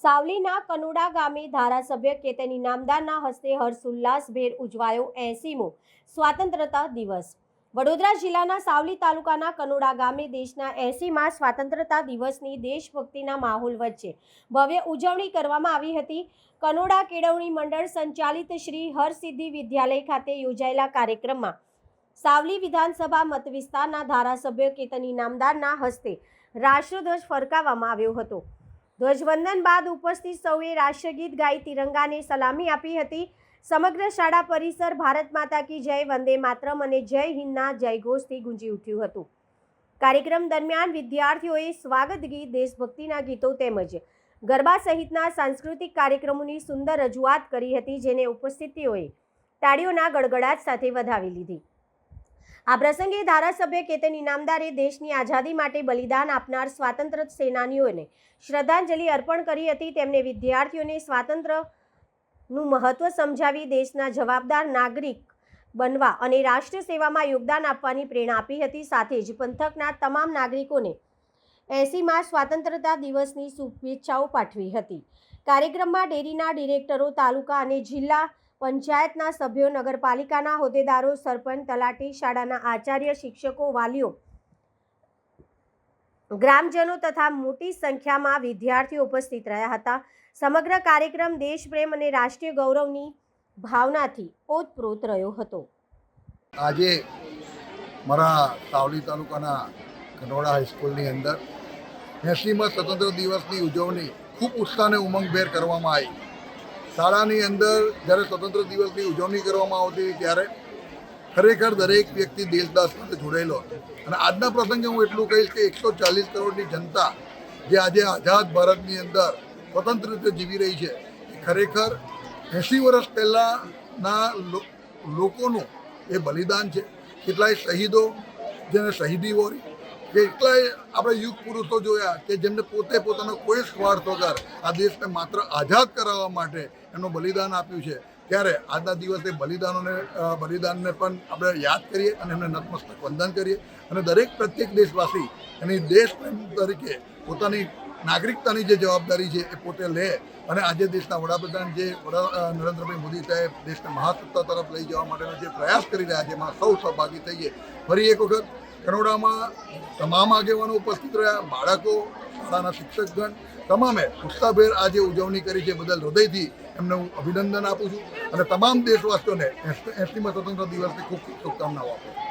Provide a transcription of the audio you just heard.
સાવલીના કનોડા ગામે ધારાસભ્ય કેતન ઇનામદારના હસ્તે હર્ષોલ્લાસભેર ઉજવાયો 80મો સ્વાતંત્રતા દિવસ। વડોદરા જિલ્લાના સાવલી તાલુકાના કનોડા ગામે દેશના 80મા સ્વાતંત્રતા દિવસની દેશભક્તિના માહોલ વચ્ચે ભવ્ય ઉજવણી કરવામાં આવી હતી। કનોડા કેળવણી મંડળ સંચાલિત શ્રી હરસિદ્ધિ વિદ્યાલય ખાતે યોજાયેલા કાર્યક્રમમાં સાવલી વિધાનસભા મત વિસ્તારના ધારાસભ્ય કેતન ઇનામદારના હસ્તે રાષ્ટ્રધ્વજ ફરકાવવામાં આવ્યો હતો। ધ્વજવંદન બાદ ઉપસ્થિત સૌએ રાષ્ટ્રગીત ગાઈ તિરંગાને સલામી આપી હતી। સમગ્ર શાળા પરિસર ભારત માતા કી જય, વંદે માતરમ અને જય હિન્દના જયઘોષથી ગુંજી ઉઠ્યું હતું। કાર્યક્રમ દરમિયાન વિદ્યાર્થીઓએ સ્વાગત ગીત, દેશભક્તિના ગીતો તેમજ ગરબા સહિતના સાંસ્કૃતિક કાર્યક્રમોની સુંદર રજૂઆત કરી હતી, જેને ઉપસ્થિતોએ તાળીઓના ગડગડાટ સાથે વધાવી લીધી। આ પ્રસંગે ધારાસભ્ય કેતન ઇનામદારે દેશની આઝાદી માટે બલિદાન આપનાર સ્વાતંત્ર્ય સેનાનીઓને શ્રદ્ધાંજલિ અર્પણ કરી હતી। તેમણે વિદ્યાર્થીઓને સ્વાતંત્ર્યનું મહત્વ સમજાવી દેશના જવાબદાર નાગરિક બનવા અને રાષ્ટ્ર સેવામાં યોગદાન આપવાની પ્રેરણા આપી હતી। સાથે જ પંથકના તમામ નાગરિકોને 80મા સ્વાતંત્રતા દિવસની શુભેચ્છાઓ પાઠવી હતી। કાર્યક્રમમાં ડેરીના ડિરેક્ટરો, તાલુકા અને જિલ્લા પંચાયતના સભ્યો, નગરપાલિકાના હોદ્દેદારો, સરપંચ, તલાટી, શાળાના આચાર્ય, શિક્ષકો, વાલીઓ, ગ્રામજનો તથા મોટી સંખ્યામાં વિદ્યાર્થીઓ ઉપસ્થિત રહ્યા હતા। સમગ્ર કાર્યક્રમ દેશપ્રેમ અને રાષ્ટ્રીય ગૌરવની ભાવનાથી ઓતપ્રોત રહ્યો હતો। આજે મારા સાવલી તાલુકાના કનોડા હાઈસ્કૂલની અંદર 80મા સ્વતંત્ર દિવસની ઉજવણી ખૂબ ઉત્સાહ અને ઉમંગભેર કરવામાં આવી। શાળાની અંદર જ્યારે સ્વતંત્ર દિવસની ઉજવણી કરવામાં આવતી ત્યારે ખરેખર દરેક વ્યક્તિ દેશદાસ સાથે જોડાયેલો હતો। અને આજના પ્રસંગે હું એટલું કહીશ કે 140 કરોડની જનતા જે આજે આઝાદ ભારતની અંદર સ્વતંત્ર રીતે જીવી રહી છે, એ ખરેખર 80 વર્ષ પહેલાંના લોકોનું એ બલિદાન છે। કેટલાય શહીદો, જેને શહીદી વોરી, કેટલાય આપણે યુગ પુરુષો જોયા કે જેમને પોતે પોતાનો કોઈ સ્વાર્થ વગર આ દેશને માત્ર આઝાદ કરાવવા માટે એનું બલિદાન આપ્યું છે। ત્યારે આજના દિવસે બલિદાનને પણ આપણે યાદ કરીએ અને એમને નતમસ્તક વંદન કરીએ અને દરેક પ્રત્યેક દેશવાસી એની દેશપ્રેમ તરીકે પોતાની નાગરિકતાની જે જવાબદારી છે એ પોતે લે અને આજે દેશના વડાપ્રધાન જે નરેન્દ્રભાઈ મોદી સાહેબ દેશને મહાસત્તા તરફ લઈ જવા માટેનો જે પ્રયાસ કરી રહ્યા છે એમાં સૌ સહભાગી થઈએ। ફરી એક વખત કનોડામાં તમામ આગેવાનો ઉપસ્થિત રહ્યા, બાળકો, શાળાના શિક્ષકગણ તમામે ઉત્સાહભેર આજે ઉજવણી કરી છે બદલ હૃદયથી એમને હું અભિનંદન આપું છું અને તમામ દેશવાસીઓને 80મા સ્વતંત્ર દિવસની ખૂબ ખૂબ શુભકામનાઓ આપું છું।